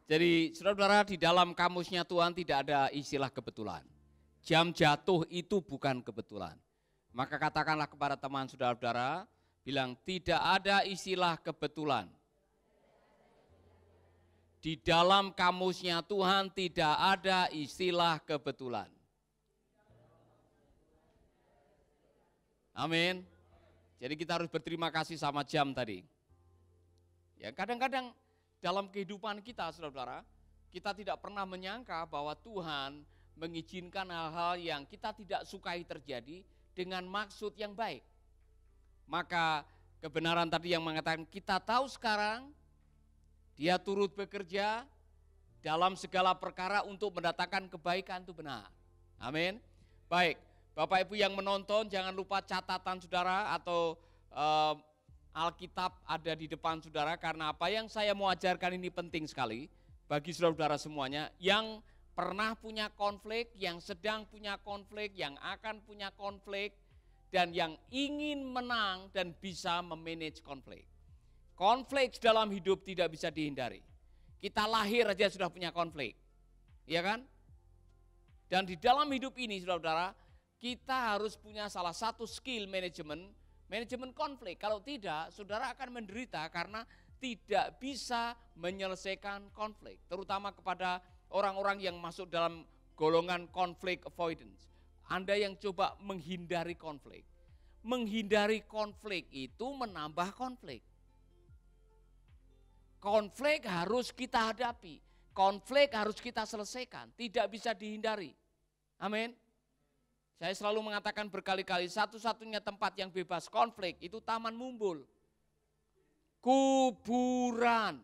Jadi saudara-saudara, di dalam kamusnya Tuhan tidak ada istilah kebetulan. Jam jatuh itu bukan kebetulan. Maka katakanlah kepada teman saudara-saudara, bilang tidak ada istilah kebetulan. Di dalam kamusnya Tuhan tidak ada istilah kebetulan. Amin. Jadi kita harus berterima kasih sama jam tadi. Ya, kadang-kadang dalam kehidupan kita, saudara-saudara, kita tidak pernah menyangka bahwa Tuhan mengizinkan hal-hal yang kita tidak sukai terjadi dengan maksud yang baik. Maka kebenaran tadi yang mengatakan kita tahu sekarang Dia turut bekerja dalam segala perkara untuk mendatangkan kebaikan, itu benar. Amin. Baik, Bapak Ibu yang menonton, jangan lupa catatan saudara atau Alkitab ada di depan saudara, karena apa yang saya mau ajarkan ini penting sekali bagi saudara-saudara semuanya yang pernah punya konflik, yang sedang punya konflik, yang akan punya konflik, dan yang ingin menang dan bisa memanage konflik. Konflik dalam hidup tidak bisa dihindari. Kita lahir aja sudah punya konflik, ya kan? Dan di dalam hidup ini saudara-saudara, kita harus punya salah satu skill manajemen konflik. Kalau tidak, saudara akan menderita karena tidak bisa menyelesaikan konflik. Terutama kepada orang-orang yang masuk dalam golongan conflict avoidance. Anda yang coba menghindari konflik. Menghindari konflik itu menambah konflik. Konflik harus kita hadapi. Konflik harus kita selesaikan. Tidak bisa dihindari. Amin. Saya selalu mengatakan berkali-kali, satu-satunya tempat yang bebas konflik itu Taman Mumbul. Kuburan.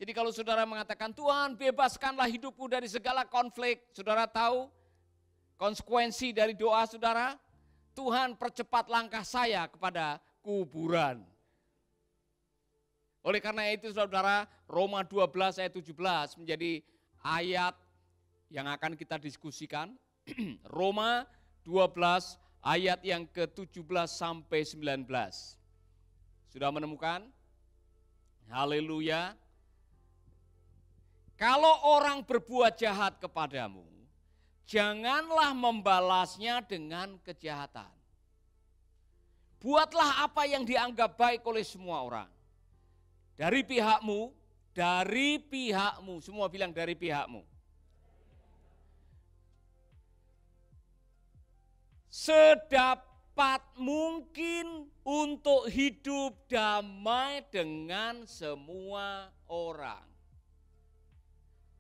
Jadi kalau saudara mengatakan, Tuhan bebaskanlah hidupku dari segala konflik. Saudara tahu konsekuensi dari doa saudara? Tuhan percepat langkah saya kepada kuburan. Oleh karena itu saudara, Roma 12 ayat 17 menjadi ayat yang akan kita diskusikan. Roma 12 ayat yang ke-17 sampai 19. Sudah menemukan? Haleluya. Kalau orang berbuat jahat kepadamu, janganlah membalasnya dengan kejahatan. Buatlah apa yang dianggap baik oleh semua orang. Dari pihakmu, semua bilang dari pihakmu. Sedapat mungkin untuk hidup damai dengan semua orang.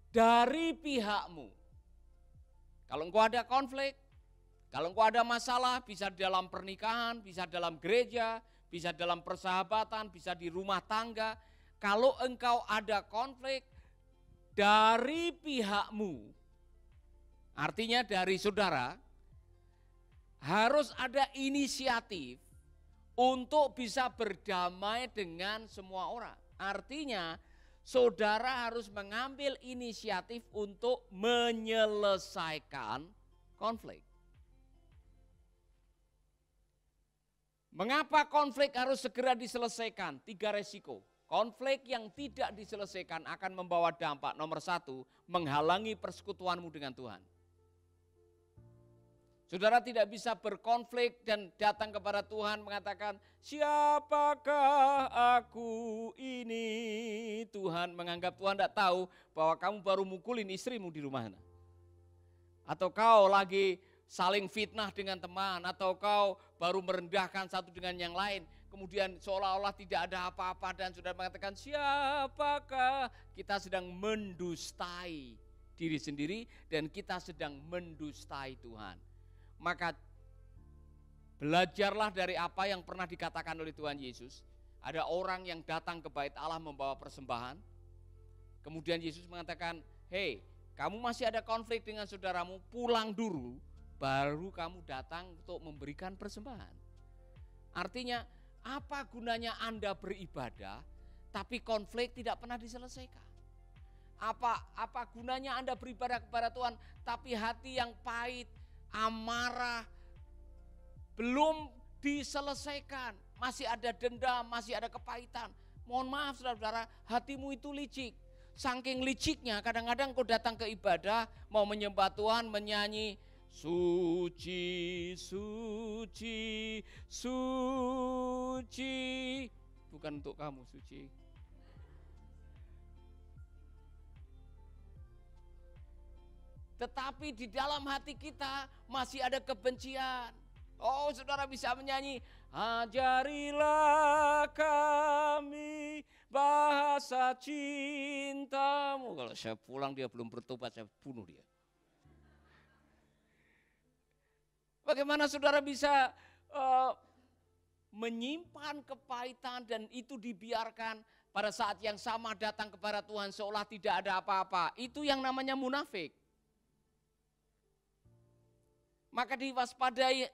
Dari pihakmu. Kalau engkau ada konflik, kalau engkau ada masalah, bisa dalam pernikahan, bisa dalam gereja, bisa dalam persahabatan, bisa di rumah tangga. Kalau engkau ada konflik dari pihakmu, artinya dari saudara, harus ada inisiatif untuk bisa berdamai dengan semua orang. Artinya saudara harus mengambil inisiatif untuk menyelesaikan konflik. Mengapa konflik harus segera diselesaikan? 3 resiko. Konflik yang tidak diselesaikan akan membawa dampak. Nomor 1, menghalangi persekutuanmu dengan Tuhan. Saudara tidak bisa berkonflik dan datang kepada Tuhan mengatakan, siapakah aku ini? Tuhan menganggap Tuhan tidak tahu bahwa kamu baru mukulin istrimu di rumah. Atau kau lagi saling fitnah dengan teman, atau kau baru merendahkan satu dengan yang lain. Kemudian seolah-olah tidak ada apa-apa dan saudara mengatakan, siapakah? Kita sedang mendustai diri sendiri dan kita sedang mendustai Tuhan. Maka belajarlah dari apa yang pernah dikatakan oleh Tuhan Yesus. Ada orang yang datang ke bait Allah membawa persembahan. Kemudian Yesus mengatakan, hei, kamu masih ada konflik dengan saudaramu, pulang dulu, baru kamu datang untuk memberikan persembahan. Artinya, apa gunanya Anda beribadah, tapi konflik tidak pernah diselesaikan? Apa gunanya Anda beribadah kepada Tuhan, tapi hati yang pahit, amarah, belum diselesaikan. Masih ada dendam, masih ada kepahitan. Mohon maaf saudara-saudara, hatimu itu licik. Saking liciknya kadang-kadang kau datang ke ibadah, mau menyembah Tuhan, menyanyi suci, suci, suci. Bukan untuk kamu suci. Tetapi di dalam hati kita masih ada kebencian. Oh, saudara bisa menyanyi, ajarilah kami bahasa cintamu. Kalau saya pulang dia belum bertobat, saya bunuh dia. Bagaimana saudara bisa menyimpan kepahitan dan itu dibiarkan pada saat yang sama datang kepada Tuhan seolah tidak ada apa-apa. Itu yang namanya munafik. Maka diwaspadai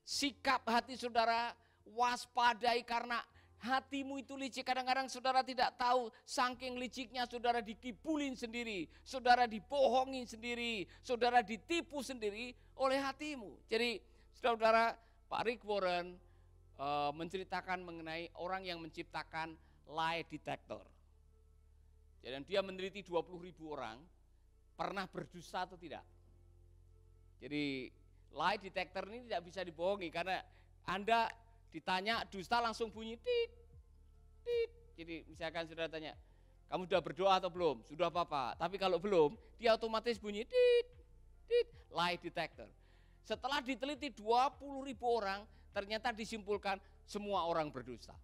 sikap hati saudara, waspadai karena hatimu itu licik. Kadang-kadang saudara tidak tahu, saking liciknya saudara dikibulin sendiri, saudara dibohongin sendiri, saudara ditipu sendiri oleh hatimu. Jadi saudara, Pak Rick Warren menceritakan mengenai orang yang menciptakan lie detector. Jadi dia meneliti 20.000 orang, pernah berdusta atau tidak. Jadi lie detector ini tidak bisa dibohongi karena Anda ditanya dusta langsung bunyi tit, tit. Jadi misalkan saudara tanya, kamu sudah berdoa atau belum? Sudah apa-apa. Tapi kalau belum, dia otomatis bunyi tit, tit. Lie detector. Setelah diteliti 20.000 orang, ternyata disimpulkan semua orang berdusta.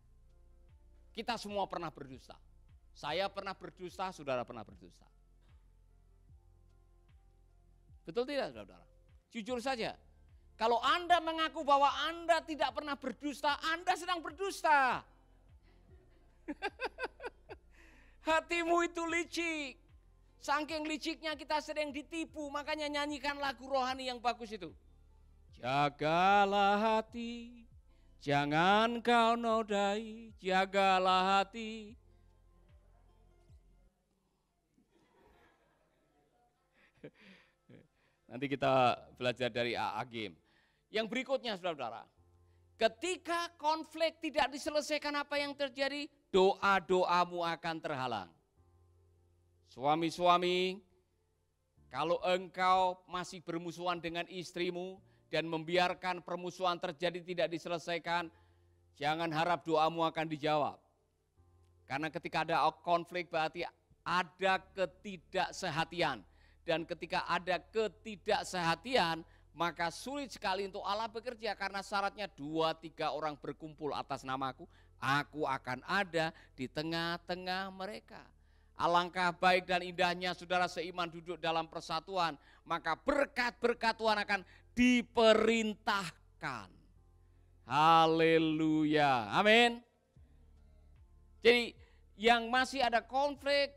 Kita semua pernah berdusta. Saya pernah berdusta, saudara pernah berdusta. Betul tidak saudara? Jujur saja, kalau Anda mengaku bahwa Anda tidak pernah berdusta, Anda sedang berdusta. Hatimu itu licik. Saking liciknya kita sering ditipu, makanya nyanyikan lagu rohani yang bagus itu. Jagalah hati, jangan kau nodai, jagalah hati. Nanti kita belajar dari AA Game. Yang berikutnya saudara-saudara, ketika konflik tidak diselesaikan apa yang terjadi, doa-doamu akan terhalang. Suami-suami, kalau engkau masih bermusuhan dengan istrimu dan membiarkan permusuhan terjadi tidak diselesaikan, jangan harap doamu akan dijawab. Karena ketika ada konflik berarti ada ketidaksehatian. Dan ketika ada ketidaksehatian, maka sulit sekali untuk Allah bekerja. Karena syaratnya 2-3 orang berkumpul atas namaku, aku akan ada di tengah-tengah mereka. Alangkah baik dan indahnya saudara seiman duduk dalam persatuan, maka berkat-berkat Tuhan akan diperintahkan. Haleluya, amin. Jadi yang masih ada konflik,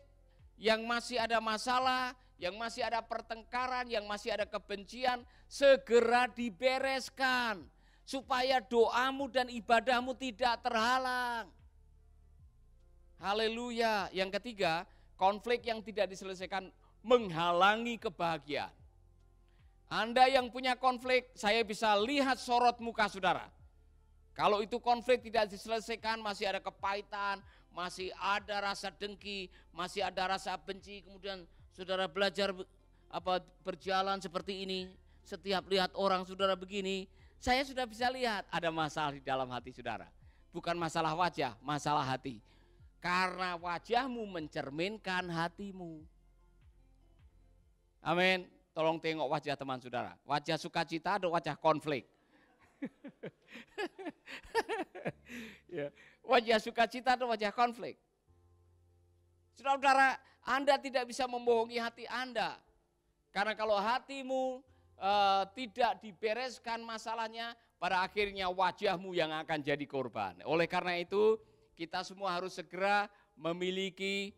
yang masih ada masalah, yang masih ada pertengkaran, yang masih ada kebencian, segera dibereskan supaya doamu dan ibadahmu tidak terhalang. Haleluya. Yang ketiga, konflik yang tidak diselesaikan menghalangi kebahagiaan. Anda yang punya konflik, saya bisa lihat sorot muka saudara. Kalau itu konflik tidak diselesaikan, masih ada kepahitan, masih ada rasa dengki, masih ada rasa benci, kemudian saudara belajar berjalan seperti ini, setiap lihat orang saudara begini, saya sudah bisa lihat ada masalah di dalam hati saudara. Bukan masalah wajah, masalah hati. Karena wajahmu mencerminkan hatimu. Amin. Tolong tengok wajah teman saudara. Wajah sukacita atau wajah konflik? Ya. Wajah sukacita atau wajah konflik? Saudara-saudara, Anda tidak bisa membohongi hati Anda. Karena kalau hatimu tidak dibereskan masalahnya, pada akhirnya wajahmu yang akan jadi korban. Oleh karena itu, kita semua harus segera memiliki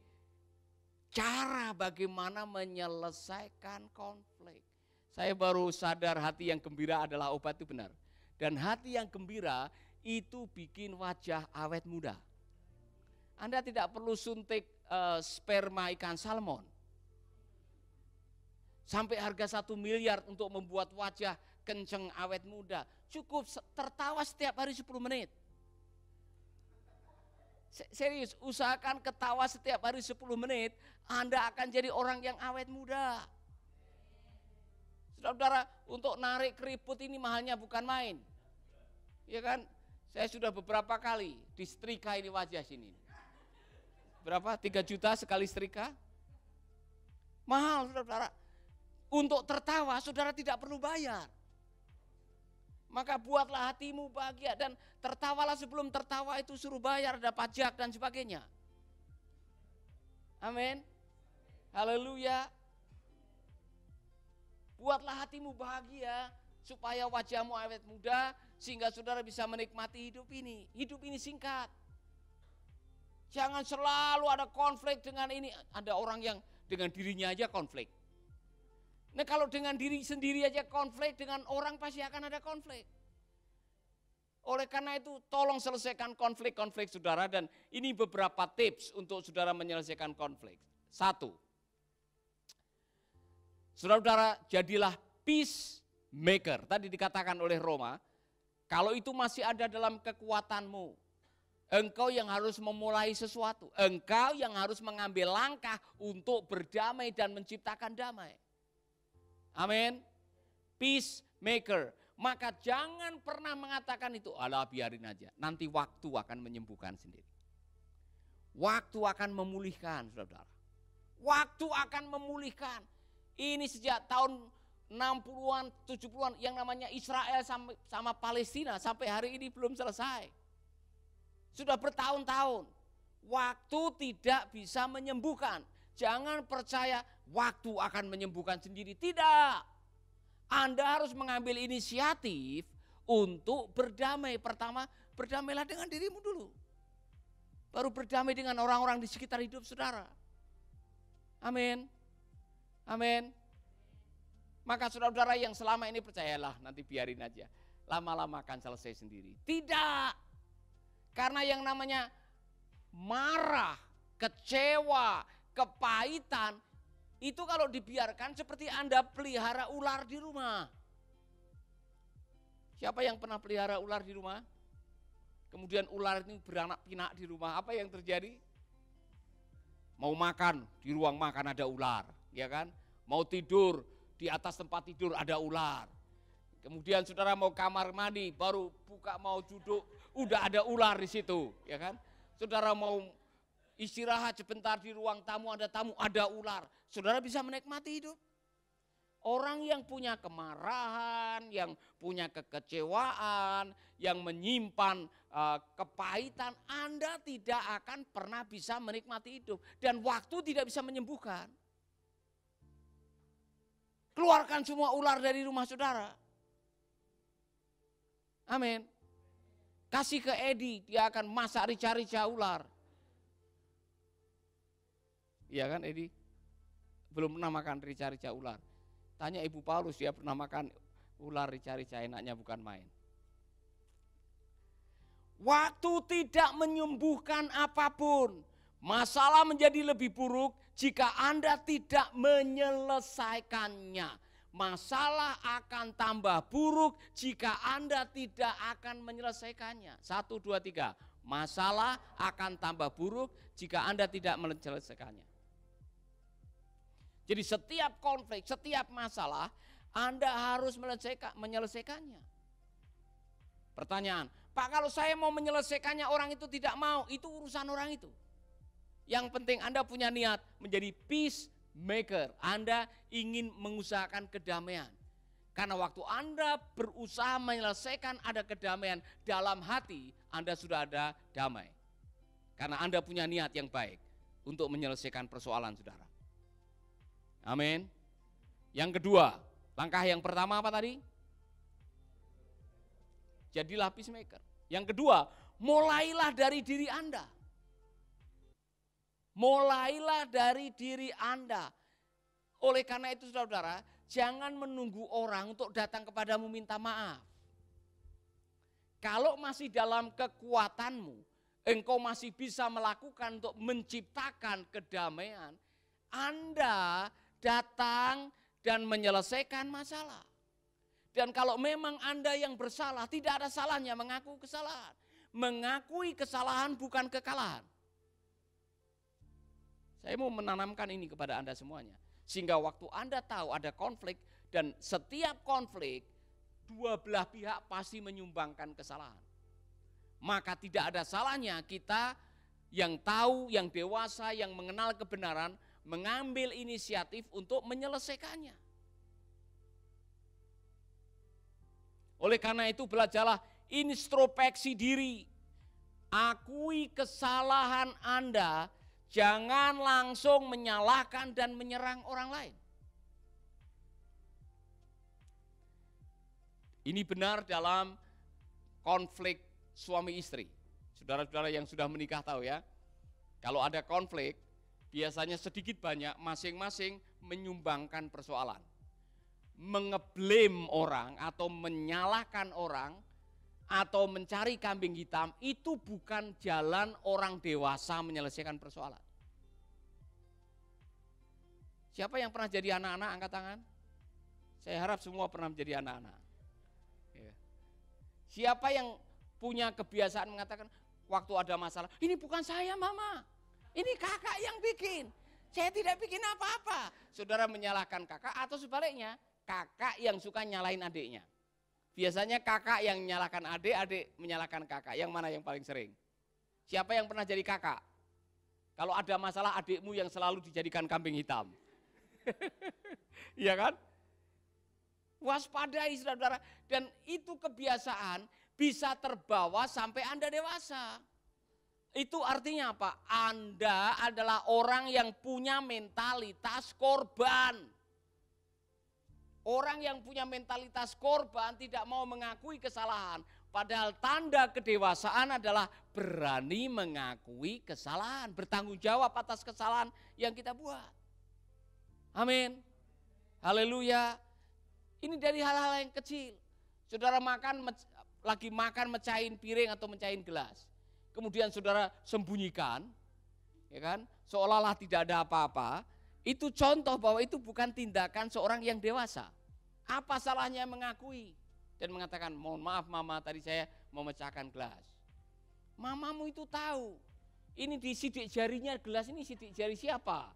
cara bagaimana menyelesaikan konflik. Saya baru sadar hati yang gembira adalah obat, itu benar. Dan hati yang gembira itu bikin wajah awet muda. Anda tidak perlu suntik sperma ikan salmon. Sampai harga 1 miliar untuk membuat wajah kenceng, awet muda. Cukup tertawa setiap hari 10 menit. Serius, usahakan ketawa setiap hari 10 menit, Anda akan jadi orang yang awet muda. Saudara-saudara, untuk narik keriput ini mahalnya bukan main. Ya kan? Saya sudah beberapa kali disetrika ini wajah sini. Berapa? 3 juta sekali setrika? Mahal, saudara-saudara. Untuk tertawa, saudara tidak perlu bayar. Maka buatlah hatimu bahagia dan tertawalah sebelum tertawa itu suruh bayar, ada pajak dan sebagainya. Amin. Haleluya. Buatlah hatimu bahagia supaya wajahmu awet muda sehingga saudara bisa menikmati hidup ini. Hidup ini singkat. Jangan selalu ada konflik dengan ini. Ada orang yang dengan dirinya aja konflik. Nah kalau dengan diri sendiri aja konflik, dengan orang pasti akan ada konflik. Oleh karena itu tolong selesaikan konflik-konflik saudara, dan ini beberapa tips untuk saudara menyelesaikan konflik. 1. Saudara-saudara, jadilah peacemaker. Tadi dikatakan oleh Roma, kalau itu masih ada dalam kekuatanmu, engkau yang harus memulai sesuatu. Engkau yang harus mengambil langkah untuk berdamai dan menciptakan damai. Amin. Peacemaker. Maka jangan pernah mengatakan itu, alah biarin aja. Nanti waktu akan menyembuhkan sendiri. Waktu akan memulihkan, saudara. Waktu akan memulihkan. Ini sejak tahun 60-an, 70-an yang namanya Israel sama Palestina sampai hari ini belum selesai. Sudah bertahun-tahun. Waktu tidak bisa menyembuhkan. Jangan percaya waktu akan menyembuhkan sendiri. Tidak. Anda harus mengambil inisiatif untuk berdamai. Pertama, berdamailah dengan dirimu dulu. Baru berdamai dengan orang-orang di sekitar hidup saudara. Amin. Amin. Maka saudara-saudara yang selama ini percayalah, nanti biarin aja. Lama-lama akan selesai sendiri. Tidak. Karena yang namanya marah, kecewa, kepahitan, itu kalau dibiarkan seperti Anda pelihara ular di rumah. Siapa yang pernah pelihara ular di rumah? Kemudian ular ini beranak pinak di rumah, apa yang terjadi? Mau makan, di ruang makan ada ular, ya kan? Mau tidur, di atas tempat tidur ada ular. Kemudian saudara mau kamar mandi, baru buka mau duduk, udah ada ular di situ, ya kan? Saudara mau istirahat sebentar di ruang tamu, ada ular. Saudara bisa menikmati hidup. Orang yang punya kemarahan, yang punya kekecewaan, yang menyimpan kepahitan, Anda tidak akan pernah bisa menikmati hidup. Dan waktu tidak bisa menyembuhkan. Keluarkan semua ular dari rumah saudara. Amin. Kasih ke Edi, dia akan masak rica-rica ular. Iya kan Edi? Belum pernah makan rica-rica ular. Tanya Ibu Paulus, dia pernah makan ular rica-rica, enaknya bukan main. Waktu tidak menyembuhkan apapun. Masalah menjadi lebih buruk jika Anda tidak menyelesaikannya. Masalah akan tambah buruk jika Anda tidak akan menyelesaikannya. 1, 2, 3. Masalah akan tambah buruk jika Anda tidak menyelesaikannya. Jadi setiap konflik, setiap masalah, Anda harus menyelesaikannya. Pertanyaan, Pak, kalau saya mau menyelesaikannya orang itu tidak mau, itu urusan orang itu. Yang penting Anda punya niat menjadi peacemaker. Anda ingin mengusahakan kedamaian. Karena waktu Anda berusaha menyelesaikan ada kedamaian dalam hati, Anda sudah ada damai. Karena Anda punya niat yang baik untuk menyelesaikan persoalan saudara. Amin. Yang kedua, langkah yang pertama apa tadi? Jadilah peacemaker. Yang kedua, mulailah dari diri Anda. Mulailah dari diri Anda. Oleh karena itu saudara, jangan menunggu orang untuk datang kepadamu minta maaf. Kalau masih dalam kekuatanmu, engkau masih bisa melakukan untuk menciptakan kedamaian, Anda datang dan menyelesaikan masalah. Dan kalau memang Anda yang bersalah, tidak ada salahnya mengaku kesalahan. Mengakui kesalahan bukan kekalahan. Saya mau menanamkan ini kepada Anda semuanya. Sehingga waktu Anda tahu ada konflik, dan setiap konflik, dua belah pihak pasti menyumbangkan kesalahan. Maka tidak ada salahnya kita yang tahu, yang dewasa, yang mengenal kebenaran, mengambil inisiatif untuk menyelesaikannya. Oleh karena itu belajarlah introspeksi diri. Akui kesalahan Anda, jangan langsung menyalahkan dan menyerang orang lain. Ini benar dalam konflik suami istri. Saudara-saudara yang sudah menikah tahu ya, kalau ada konflik, biasanya sedikit banyak masing-masing menyumbangkan persoalan. Mengeblame orang atau menyalahkan orang atau mencari kambing hitam itu bukan jalan orang dewasa menyelesaikan persoalan. Siapa yang pernah jadi anak-anak angkat tangan? Saya harap semua pernah menjadi anak-anak. Siapa yang punya kebiasaan mengatakan waktu ada masalah, ini bukan saya mama, ini kakak yang bikin, saya tidak bikin apa-apa. Saudara menyalahkan kakak atau sebaliknya, kakak yang suka nyalain adiknya. Biasanya kakak yang menyalahkan adik, adik menyalahkan kakak. Yang mana yang paling sering? Siapa yang pernah jadi kakak? Kalau ada masalah adikmu yang selalu dijadikan kambing hitam. Iya kan? Waspadai saudara-saudara. Dan itu kebiasaan bisa terbawa sampai Anda dewasa. Itu artinya apa? Anda adalah orang yang punya mentalitas korban. Orang yang punya mentalitas korban tidak mau mengakui kesalahan. Padahal tanda kedewasaan adalah berani mengakui kesalahan. Bertanggung jawab atas kesalahan yang kita buat. Amin. Haleluya. Ini dari hal-hal yang kecil. Saudara lagi makan mecahin piring atau mecahin gelas. Kemudian saudara sembunyikan. Ya kan? Seolah-olah tidak ada apa-apa. Itu contoh bahwa itu bukan tindakan seorang yang dewasa. Apa salahnya mengakui dan mengatakan, mohon maaf mama tadi saya memecahkan gelas. Mamamu itu tahu, ini di sidik jarinya gelas ini sidik jari siapa?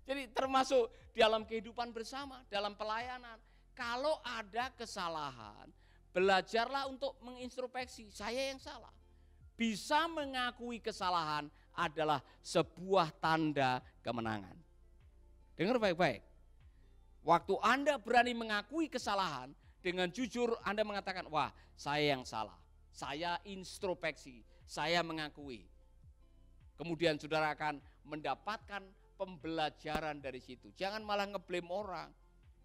Jadi termasuk dalam kehidupan bersama, dalam pelayanan. Kalau ada kesalahan, belajarlah untuk mengintrospeksi, saya yang salah. Bisa mengakui kesalahan adalah sebuah tanda kemenangan. Dengar baik-baik. Waktu Anda berani mengakui kesalahan, dengan jujur Anda mengatakan, wah saya yang salah. Saya introspeksi, saya mengakui. Kemudian saudara akan mendapatkan pembelajaran dari situ. Jangan malah ngeblame orang.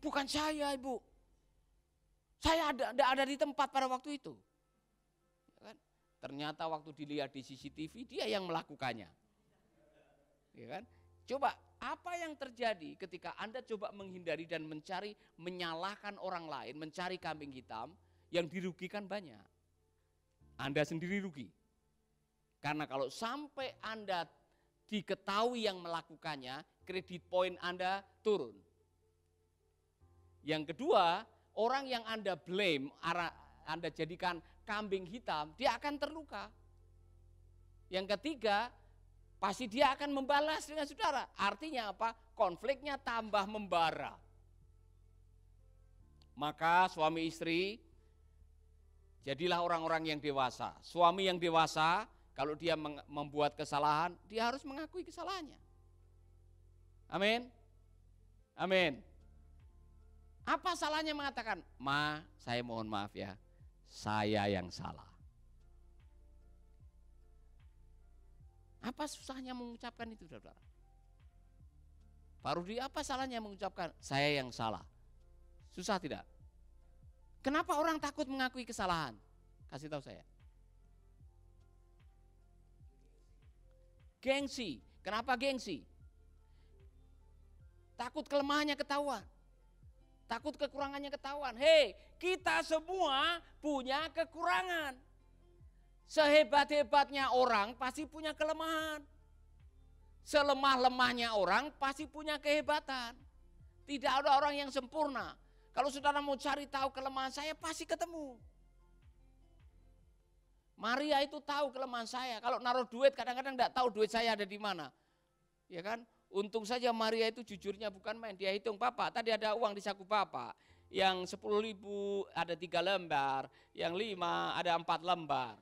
Bukan saya ibu. Saya tidak ada di tempat pada waktu itu. Ternyata waktu dilihat di CCTV dia yang melakukannya. Ya kan? Coba apa yang terjadi ketika Anda coba menghindari dan mencari menyalahkan orang lain, mencari kambing hitam, yang dirugikan banyak. Anda sendiri rugi. Karena kalau sampai Anda diketahui yang melakukannya, kredit poin Anda turun. Yang kedua, orang yang Anda blame, Anda jadikan kambing hitam, dia akan terluka. Yang ketiga, pasti dia akan membalas dengan saudara. Artinya apa? Konfliknya tambah membara. Maka suami istri, jadilah orang-orang yang dewasa. Suami yang dewasa, kalau dia membuat kesalahan, dia harus mengakui kesalahannya. Amin. Amin. Apa salahnya mengatakan, ma, saya mohon maaf ya, saya yang salah. Apa susahnya mengucapkan itu, saudara? Pak Rudi, apa salahnya mengucapkan saya yang salah? Susah tidak? Kenapa orang takut mengakui kesalahan? Kasih tahu saya. Gengsi. Kenapa gengsi? Takut kelemahannya ketahuan. Takut kekurangannya ketahuan. Hei, kita semua punya kekurangan. Sehebat-hebatnya orang pasti punya kelemahan. Selemah-lemahnya orang pasti punya kehebatan. Tidak ada orang yang sempurna. Kalau saudara mau cari tahu kelemahan saya, pasti ketemu. Maria itu tahu kelemahan saya. Kalau naruh duit, kadang-kadang enggak tahu duit saya ada di mana. Ya kan? Untung saja Maria itu jujurnya bukan main. Dia hitung, Papa, tadi ada uang di saku Papa. Yang 10.000 ada 3 lembar, yang 5 ada 4 lembar.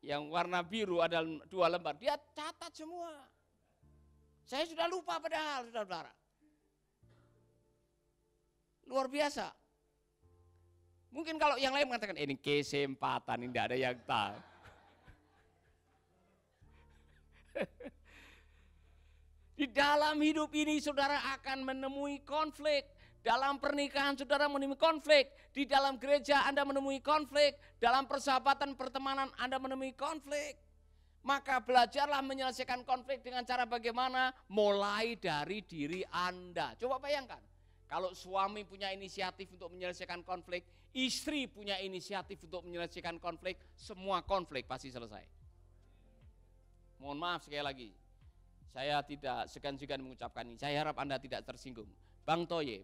Yang warna biru ada 2 lembar. Dia catat semua. Saya sudah lupa padahal, saudara-saudara. Luar biasa. Mungkin kalau yang lain mengatakan, ini kesempatan, ini tidak ada yang tahu. Di dalam hidup ini saudara akan menemui konflik. Dalam pernikahan saudara menemui konflik. Di dalam gereja Anda menemui konflik. Dalam persahabatan pertemanan Anda menemui konflik. Maka belajarlah menyelesaikan konflik dengan cara bagaimana? Mulai dari diri Anda. Coba bayangkan. Kalau suami punya inisiatif untuk menyelesaikan konflik. Istri punya inisiatif untuk menyelesaikan konflik. Semua konflik pasti selesai. Mohon maaf sekali lagi. Saya tidak segan-segan mengucapkan ini. Saya harap Anda tidak tersinggung. Bang Toyib.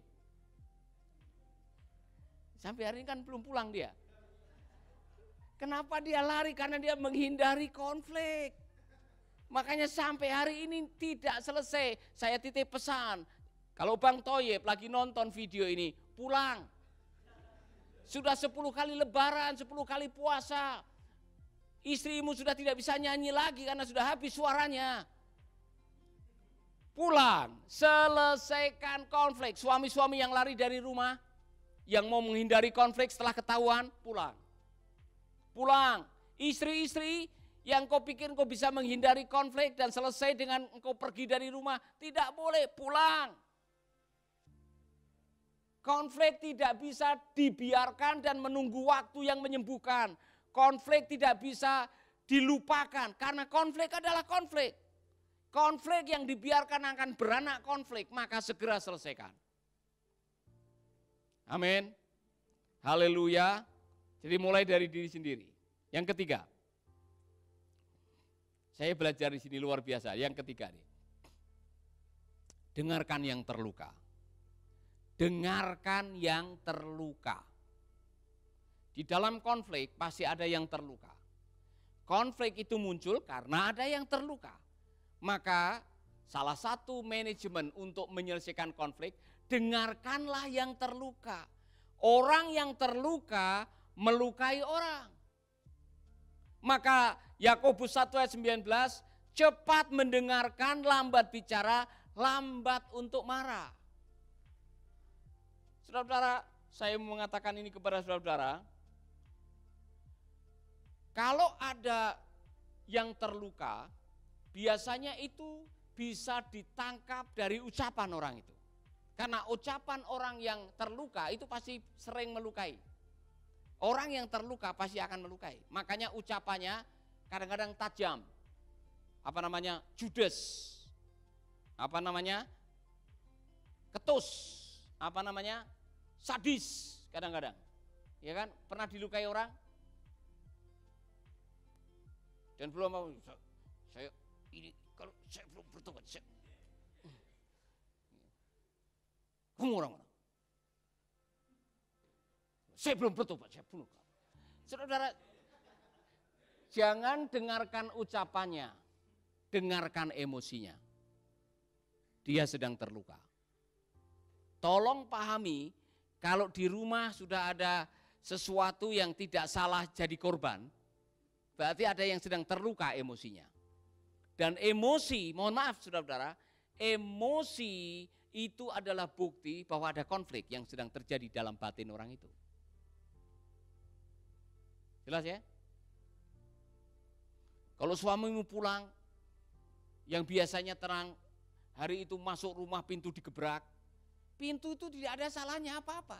Sampai hari ini kan belum pulang dia. Kenapa dia lari? Karena dia menghindari konflik. Makanya sampai hari ini tidak selesai. Saya titip pesan. Kalau Bang Toyib lagi nonton video ini, pulang. Sudah 10 kali lebaran, 10 kali puasa. Istrimu sudah tidak bisa nyanyi lagi karena sudah habis suaranya. Pulang, selesaikan konflik. Suami-suami yang lari dari rumah, yang mau menghindari konflik setelah ketahuan, pulang. Pulang. Istri-istri yang kau pikir kau bisa menghindari konflik dan selesai dengan engkau pergi dari rumah, tidak boleh, pulang. Konflik tidak bisa dibiarkan dan menunggu waktu yang menyembuhkan. Konflik tidak bisa dilupakan karena konflik adalah konflik. Konflik yang dibiarkan akan beranak konflik, maka segera selesaikan. Amin. Haleluya. Jadi mulai dari diri sendiri. Yang ketiga. Saya belajar di sini luar biasa. Yang ketiga nih. Dengarkan yang terluka. Dengarkan yang terluka. Di dalam konflik pasti ada yang terluka. Konflik itu muncul karena ada yang terluka. Maka salah satu manajemen untuk menyelesaikan konflik, dengarkanlah yang terluka. Orang yang terluka melukai orang. Maka Yakobus 1 ayat 19, cepat mendengarkan, lambat bicara, lambat untuk marah. Saudara-saudara, saya mengatakan ini kepada saudara-saudara, kalau ada yang terluka, biasanya itu bisa ditangkap dari ucapan orang itu. Karena ucapan orang yang terluka itu pasti sering melukai. Orang yang terluka pasti akan melukai. Makanya ucapannya kadang-kadang tajam. Apa namanya? Judes. Apa namanya? Ketus. Apa namanya? Sadis kadang-kadang. Ya kan? Pernah dilukai orang? Dan belum mau saya ini kalau saya belum bertobat, kamu orang mana? Saya belum bertobat, saya bunuh kamu. Saudara, jangan dengarkan ucapannya, dengarkan emosinya. Dia sedang terluka. Tolong pahami, kalau di rumah sudah ada sesuatu yang tidak salah jadi korban, berarti ada yang sedang terluka emosinya. Dan emosi, mohon maaf saudara-saudara, emosi itu adalah bukti bahwa ada konflik yang sedang terjadi dalam batin orang itu. Jelas ya? Kalau suamimu pulang, yang biasanya terang, hari itu masuk rumah pintu digebrak, pintu itu tidak ada salahnya apa-apa.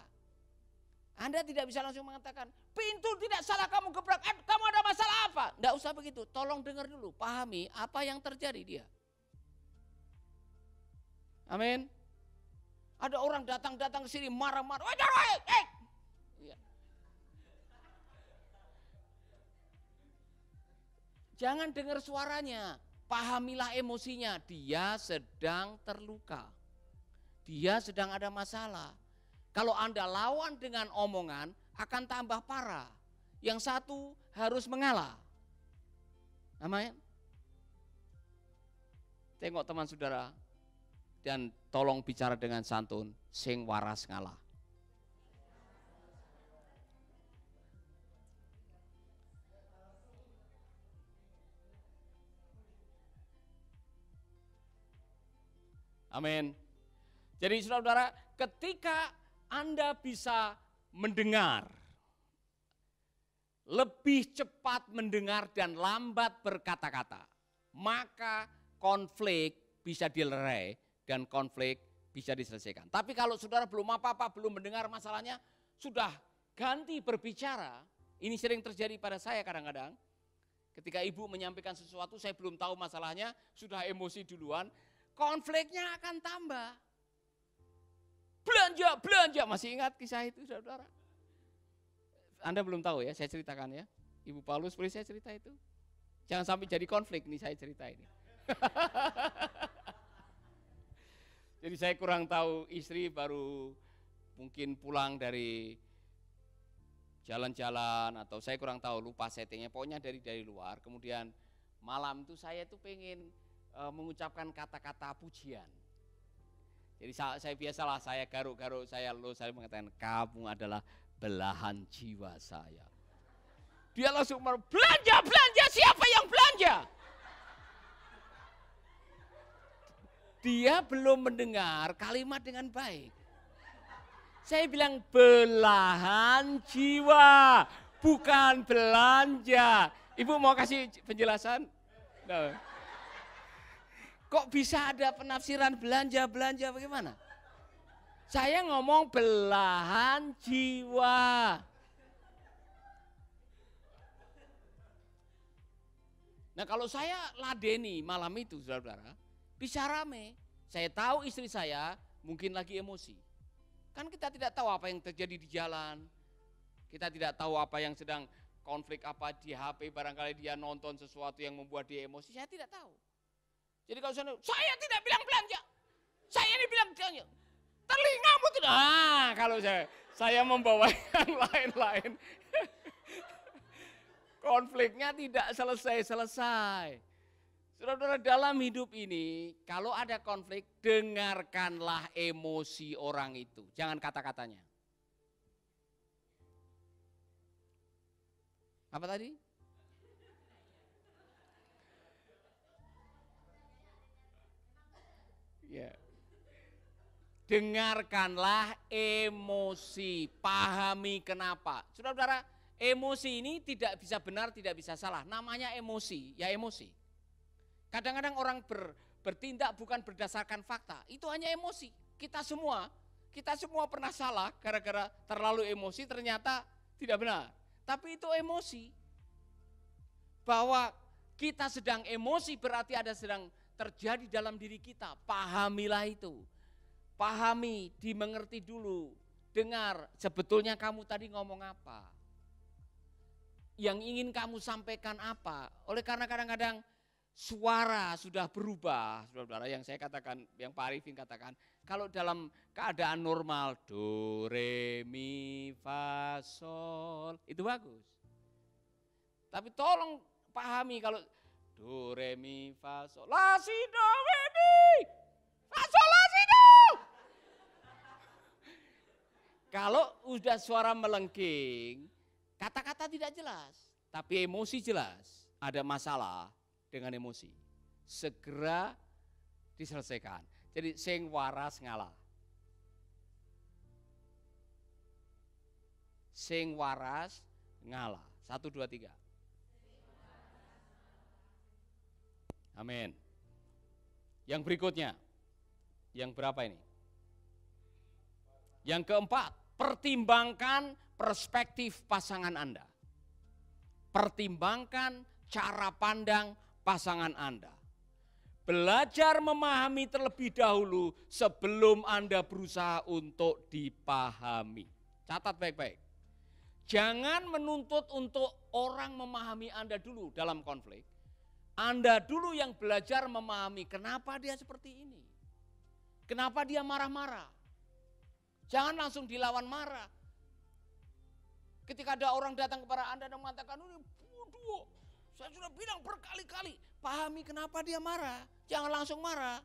Anda tidak bisa langsung mengatakan, pintu tidak salah kamu gebrak, kamu ada masalah apa? Tidak usah begitu, tolong dengar dulu, pahami apa yang terjadi dia. Amin. Ada orang datang ke sini marah-marah, ya. Jangan dengar suaranya, pahamilah emosinya, dia sedang terluka. Dia sedang ada masalah. Kalau Anda lawan dengan omongan, akan tambah parah. Yang satu harus mengalah. Amin. Tengok teman saudara, dan tolong bicara dengan santun, sing waras ngalah. Amin. Jadi saudara-saudara, ketika Anda bisa mendengar, lebih cepat mendengar dan lambat berkata-kata, maka konflik bisa dilerai dan konflik bisa diselesaikan. Tapi kalau saudara belum apa-apa, belum mendengar masalahnya, sudah ganti berbicara, ini sering terjadi pada saya kadang-kadang. Ketika ibu menyampaikan sesuatu, saya belum tahu masalahnya, sudah emosi duluan, konfliknya akan tambah. Belanja, masih ingat kisah itu saudara? Anda belum tahu ya, saya ceritakan ya. Ibu Paulus, boleh saya cerita itu? Jangan sampai jadi konflik nih saya cerita ini. Jadi saya kurang tahu, istri baru mungkin pulang dari jalan-jalan atau saya kurang tahu, lupa settingnya, pokoknya dari luar. Kemudian malam itu saya tuh pengen mengucapkan kata-kata pujian. Jadi saya biasalah, saya garuk-garuk, saya mengatakan kamu adalah belahan jiwa saya. Dia langsung belanja, siapa yang belanja? Dia belum mendengar kalimat dengan baik. Saya bilang belahan jiwa, bukan belanja. Ibu mau kasih penjelasan? No. Kok bisa ada penafsiran belanja bagaimana? Saya ngomong belahan jiwa. Nah kalau saya ladeni malam itu saudara-saudara, bisa rame. Saya tahu istri saya mungkin lagi emosi. Kan kita tidak tahu apa yang terjadi di jalan. Kita tidak tahu apa yang sedang konflik apa di HP, barangkali dia nonton sesuatu yang membuat dia emosi, saya tidak tahu. Jadi kalau saya tidak bilang belanja, saya ini bilang belanja. Telingamu tidak. Kalau saya membawa yang lain-lain. Konfliknya tidak selesai. Saudara-saudara, dalam hidup ini, kalau ada konflik, dengarkanlah emosi orang itu. Jangan kata-katanya. Apa tadi? Ya. Dengarkanlah emosi, pahami kenapa. Saudara-saudara, emosi ini tidak bisa benar, tidak bisa salah. Namanya emosi, ya emosi. Kadang-kadang orang bertindak bukan berdasarkan fakta, itu hanya emosi. Kita semua pernah salah gara-gara terlalu emosi, ternyata tidak benar. Tapi itu emosi. Bahwa kita sedang emosi berarti ada sedang terjadi dalam diri kita. Pahamilah itu. Pahami, dimengerti dulu. Dengar, sebetulnya kamu tadi ngomong apa? Yang ingin kamu sampaikan apa? Oleh karena kadang-kadang suara sudah berubah, saudara-saudara, yang saya katakan, yang Pak Arifin katakan, kalau dalam keadaan normal, do, re, mi, fa, sol, itu bagus. Tapi tolong pahami kalau do, re, mi, fa, sol, la, si, do, re, mi, fa, sol, la, si, do. Kalau udah suara melengking, kata-kata tidak jelas, tapi emosi jelas, ada masalah dengan emosi. Segera diselesaikan. Jadi sing waras ngalah. Sing waras ngalah. 1, 2, 3. Amin. Yang berikutnya. Yang berapa ini? Yang keempat, pertimbangkan perspektif pasangan Anda. Pertimbangkan cara pandang pasangan Anda. Belajar memahami terlebih dahulu sebelum Anda berusaha untuk dipahami. Catat baik-baik. Jangan menuntut untuk orang memahami Anda dulu dalam konflik. Anda dulu yang belajar memahami kenapa dia seperti ini. Kenapa dia marah-marah. Jangan langsung dilawan marah. Ketika ada orang datang kepada Anda dan mengatakan, ini bodoh, saya sudah bilang berkali-kali, pahami kenapa dia marah. Jangan langsung marah.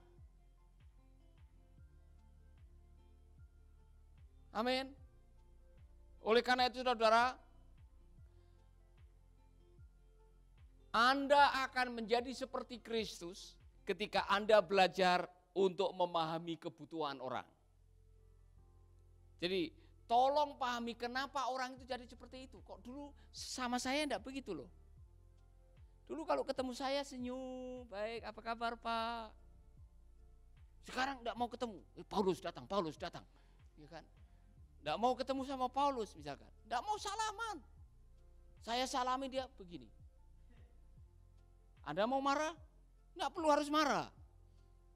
Amin. Oleh karena itu saudara, Anda akan menjadi seperti Kristus ketika Anda belajar untuk memahami kebutuhan orang. Jadi tolong pahami kenapa orang itu jadi seperti itu. Kok dulu sama saya enggak begitu loh. Dulu kalau ketemu saya senyum, baik, apa kabar Pak? Sekarang enggak mau ketemu, Paulus datang. Ya kan? Enggak mau ketemu sama Paulus misalkan. Enggak mau salaman. Saya salami dia begini. Anda mau marah? Enggak perlu harus marah.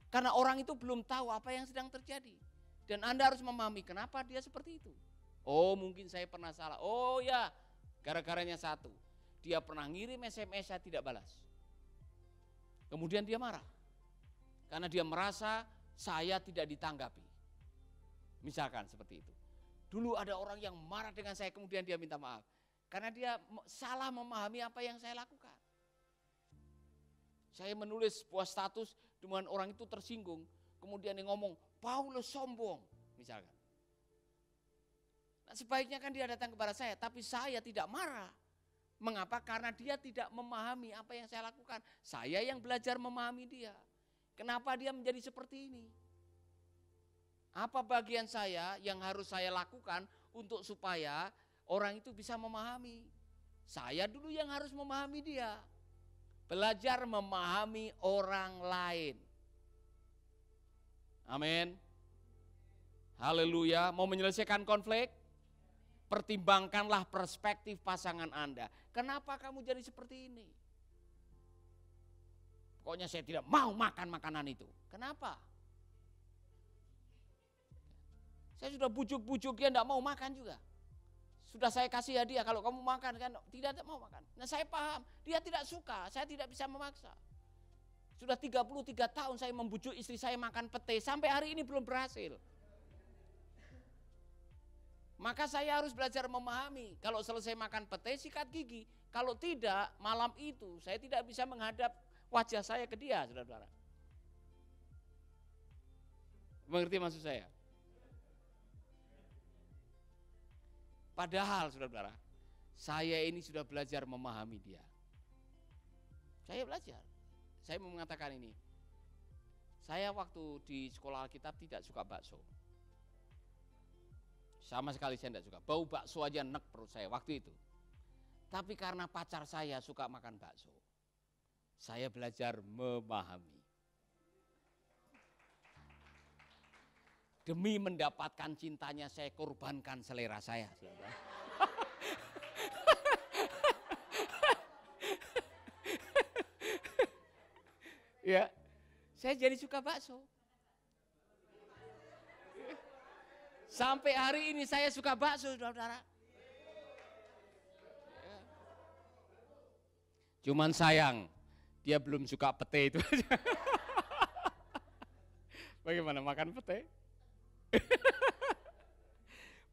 Karena orang itu belum tahu apa yang sedang terjadi. Dan Anda harus memahami kenapa dia seperti itu. Oh mungkin saya pernah salah. Oh ya, gara-garanya satu. Dia pernah ngirim SMS saya tidak balas. Kemudian dia marah. Karena dia merasa saya tidak ditanggapi. Misalkan seperti itu. Dulu ada orang yang marah dengan saya kemudian dia minta maaf. Karena dia salah memahami apa yang saya lakukan. Saya menulis sebuah status dengan orang itu tersinggung. Kemudian dia ngomong, Paulus sombong misalkan. Nah, sebaiknya kan dia datang kepada saya, tapi saya tidak marah. Mengapa? Karena dia tidak memahami apa yang saya lakukan. Saya yang belajar memahami dia. Kenapa dia menjadi seperti ini? Apa bagian saya yang harus saya lakukan untuk supaya orang itu bisa memahami? Saya dulu yang harus memahami dia. Belajar memahami orang lain. Amin. Haleluya. Mau menyelesaikan konflik? Pertimbangkanlah perspektif pasangan Anda. Kenapa kamu jadi seperti ini? Pokoknya saya tidak mau makan makanan itu. Kenapa? Saya sudah bujuk-bujuk dia tidak mau makan juga. Sudah saya kasih hadiah, kalau kamu makan kan tidak mau makan. Nah saya paham, dia tidak suka, saya tidak bisa memaksa. Sudah 33 tahun saya membujuk istri saya makan pete, sampai hari ini belum berhasil. Maka saya harus belajar memahami, kalau selesai makan pete sikat gigi. Kalau tidak, malam itu saya tidak bisa menghadap wajah saya ke dia, saudara-saudara. Mengerti maksud saya? Padahal saudara-saudara, saya ini sudah belajar memahami dia. Saya belajar. Saya mau mengatakan ini. Saya waktu di sekolah Alkitab tidak suka bakso. Sama sekali saya tidak suka. Bau bakso aja nek perut saya waktu itu. Tapi karena pacar saya suka makan bakso, saya belajar memahami. Demi mendapatkan cintanya saya korbankan selera saya. Ya, saya jadi suka bakso. Sampai hari ini saya suka bakso, saudara-saudara. Cuman sayang, dia belum suka pete itu. Bagaimana makan pete?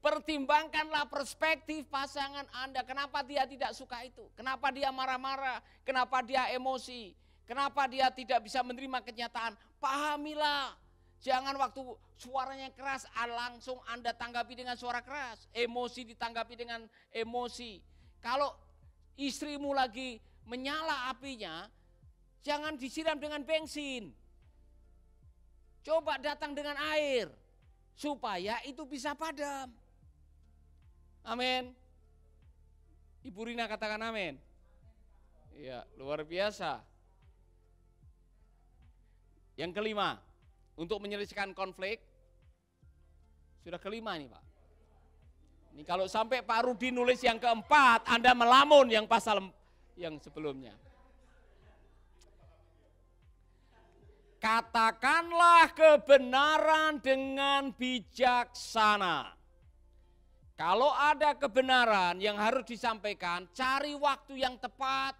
Pertimbangkanlah perspektif pasangan Anda. Kenapa dia tidak suka itu? Kenapa dia marah-marah? Kenapa dia emosi? Kenapa dia tidak bisa menerima kenyataan? Pahamilah. Jangan waktu suaranya keras langsung Anda tanggapi dengan suara keras. Emosi ditanggapi dengan emosi. Kalau istrimu lagi menyala apinya, jangan disiram dengan bensin. Coba datang dengan air supaya itu bisa padam. Amin. Ibu Rina katakan amin. Iya, luar biasa. Yang kelima, untuk menyelesaikan konflik, sudah kelima nih Pak. Ini kalau sampai Pak Rudi nulis yang keempat, Anda melamun yang pasal yang sebelumnya. Katakanlah kebenaran dengan bijaksana. Kalau ada kebenaran yang harus disampaikan, cari waktu yang tepat,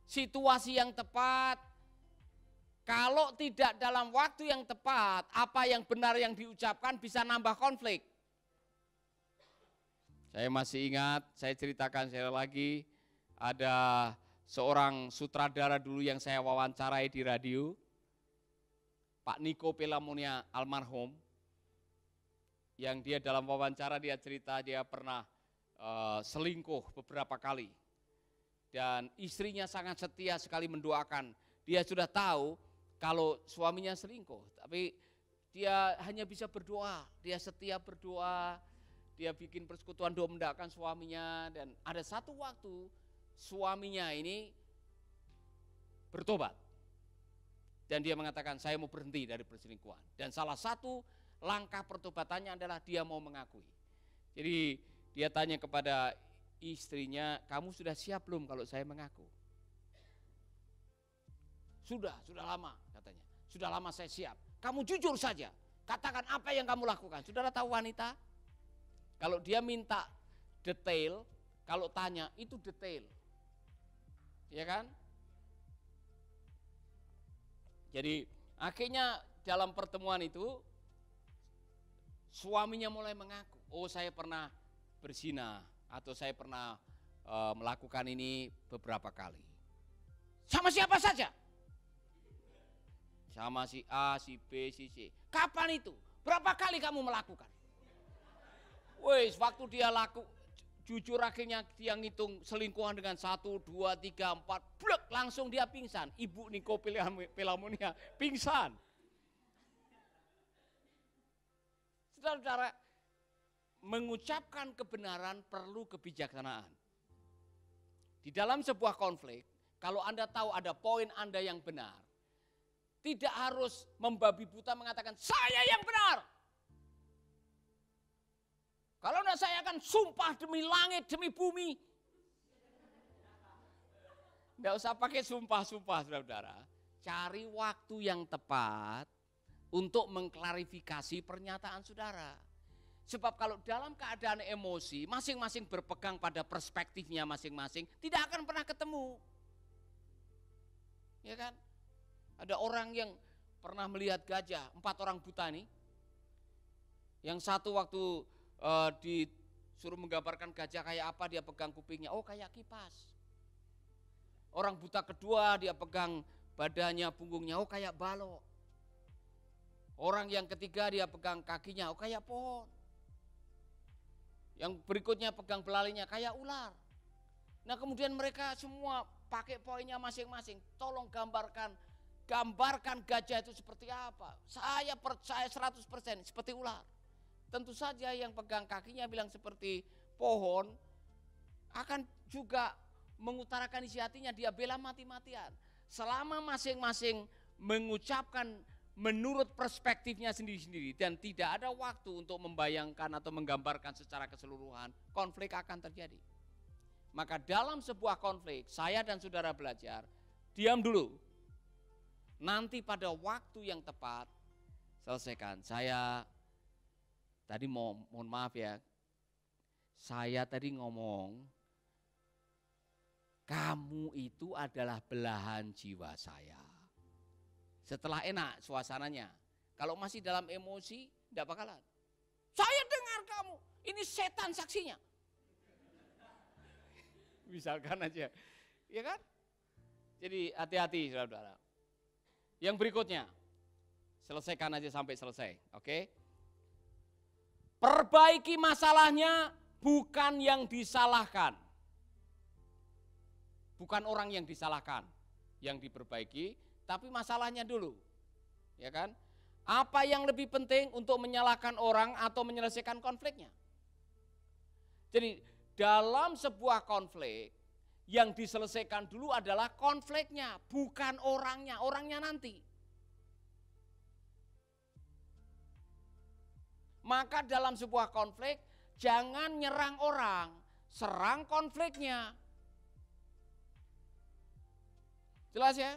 situasi yang tepat. Kalau tidak dalam waktu yang tepat, apa yang benar yang diucapkan bisa nambah konflik. Saya masih ingat, saya ceritakan sekali lagi, ada seorang sutradara dulu yang saya wawancarai di radio, Pak Niko Pelamonia almarhum, yang dia dalam wawancara dia cerita dia pernah selingkuh beberapa kali. Dan istrinya sangat setia sekali mendoakan. Dia sudah tahu kalau suaminya selingkuh, tapi dia hanya bisa berdoa, dia setia berdoa, dia bikin persekutuan doa mendoakan suaminya. Dan ada satu waktu suaminya ini bertobat. Dan dia mengatakan saya mau berhenti dari perselingkuhan. Dan salah satu langkah pertobatannya adalah dia mau mengakui. Jadi dia tanya kepada istrinya, kamu sudah siap belum kalau saya mengaku? Sudah lama katanya. Sudah lama saya siap. Kamu jujur saja, katakan apa yang kamu lakukan. Saudara tahu wanita? Kalau dia minta detail, kalau tanya itu detail. Ya kan? Jadi akhirnya dalam pertemuan itu suaminya mulai mengaku, oh saya pernah berzina atau saya pernah melakukan ini beberapa kali. Sama siapa saja? Sama si A, si B, si C. Kapan itu? Berapa kali kamu melakukan? Wes, waktu dia jujur akhirnya dia ngitung selingkuhan dengan 1, 2, 3, 4, blek, langsung dia pingsan. Ibu Niko Pelamonia pingsan. Saudara-saudara, mengucapkan kebenaran perlu kebijaksanaan. Di dalam sebuah konflik, kalau Anda tahu ada poin Anda yang benar, tidak harus membabi buta mengatakan saya yang benar. Kalau enggak saya akan sumpah demi langit, demi bumi. Enggak usah pakai sumpah-sumpah, saudara-saudara. Cari waktu yang tepat untuk mengklarifikasi pernyataan saudara. Sebab kalau dalam keadaan emosi, masing-masing berpegang pada perspektifnya masing-masing, tidak akan pernah ketemu. Ya kan? Ada orang yang pernah melihat gajah, 4 orang buta nih. Yang satu waktu disuruh menggambarkan gajah kayak apa, dia pegang kupingnya, oh kayak kipas. Orang buta kedua dia pegang badannya, punggungnya, oh kayak balok. Orang yang ketiga dia pegang kakinya, oh kayak pohon. Yang berikutnya pegang belalinya kayak ular. Nah kemudian mereka semua pakai poinnya masing-masing. Tolong gambarkan gajah itu seperti apa. Saya percaya 100% seperti ular. Tentu saja yang pegang kakinya bilang seperti pohon, akan juga mengutarakan isi hatinya, dia bela mati-matian. Selama masing-masing mengucapkan menurut perspektifnya sendiri-sendiri dan tidak ada waktu untuk membayangkan atau menggambarkan secara keseluruhan, konflik akan terjadi. Maka dalam sebuah konflik, saya dan saudara belajar, diam dulu. Nanti pada waktu yang tepat, selesaikan. Saya tadi mohon maaf ya, saya tadi ngomong, kamu itu adalah belahan jiwa saya. Setelah enak suasananya, kalau masih dalam emosi, tidak bakalan. Saya dengar kamu, ini setan saksinya. Misalkan aja, ya kan? Jadi hati-hati saudara-saudara. Yang berikutnya, selesaikan aja sampai selesai, oke? Perbaiki masalahnya bukan yang disalahkan. Bukan orang yang disalahkan, yang diperbaiki, tapi masalahnya dulu. Ya kan? Apa yang lebih penting untuk menyalahkan orang atau menyelesaikan konfliknya? Jadi dalam sebuah konflik yang diselesaikan dulu adalah konfliknya, bukan orangnya. Orangnya nanti. Maka dalam sebuah konflik jangan nyerang orang, serang konfliknya. Jelas ya?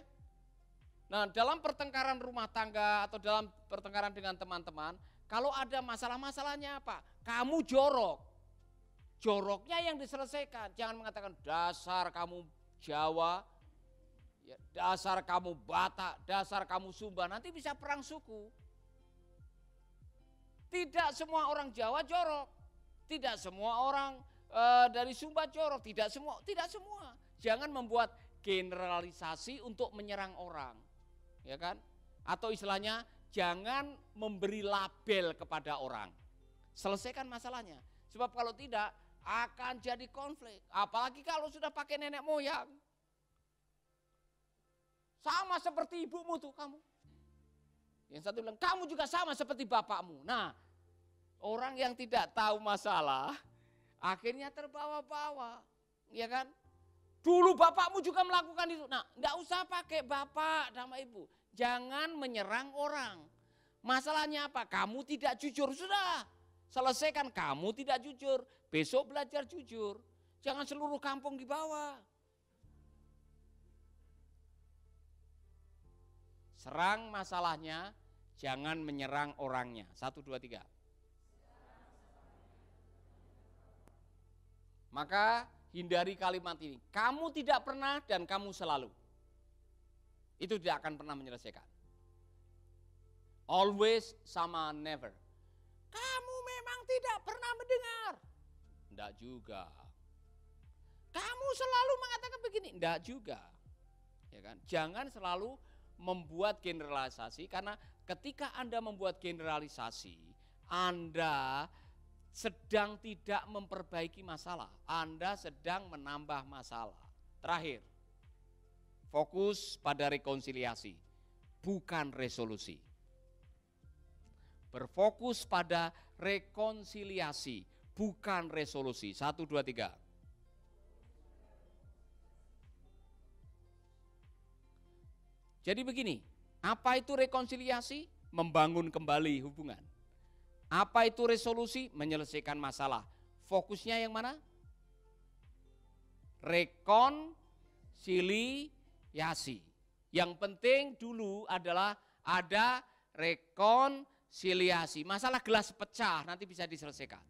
Nah, dalam pertengkaran rumah tangga atau dalam pertengkaran dengan teman-teman, kalau ada masalah-masalahnya apa? Kamu jorok. Joroknya yang diselesaikan. Jangan mengatakan dasar kamu Jawa, ya, dasar kamu Batak, dasar kamu Sumba, nanti bisa perang suku. Tidak semua orang Jawa jorok. Tidak semua orang dari Sumba Joro, tidak semua. Jangan membuat generalisasi untuk menyerang orang, ya kan? Atau istilahnya jangan memberi label kepada orang. Selesaikan masalahnya. Sebab kalau tidak akan jadi konflik. Apalagi kalau sudah pakai nenek moyang. Sama seperti ibumu tuh kamu. Yang satu bilang, kamu juga sama seperti bapakmu. Nah, orang yang tidak tahu masalah, akhirnya terbawa-bawa. Ya kan? Dulu bapakmu juga melakukan itu. Nah, enggak usah pakai bapak sama ibu. Jangan menyerang orang. Masalahnya apa? Kamu tidak jujur. Sudah, selesaikan kamu tidak jujur. Besok belajar jujur. Jangan seluruh kampung dibawa. Serang masalahnya, jangan menyerang orangnya. 1, 2, 3. Maka hindari kalimat ini. Kamu tidak pernah dan kamu selalu. Itu tidak akan pernah menyelesaikan. Always sama never. Kamu memang tidak pernah mendengar. Enggak juga. Kamu selalu mengatakan begini. Enggak juga. Ya kan? Jangan selalu membuat generalisasi, karena ketika Anda membuat generalisasi, Anda sedang tidak memperbaiki masalah. Anda sedang menambah masalah. Terakhir, fokus pada rekonsiliasi, bukan resolusi. Berfokus pada rekonsiliasi, bukan resolusi. 1, 2, 3. Jadi begini, apa itu rekonsiliasi? Membangun kembali hubungan. Apa itu resolusi? Menyelesaikan masalah. Fokusnya yang mana? Rekonsiliasi. Yang penting dulu adalah ada rekonsiliasi. Masalah gelas pecah nanti bisa diselesaikan.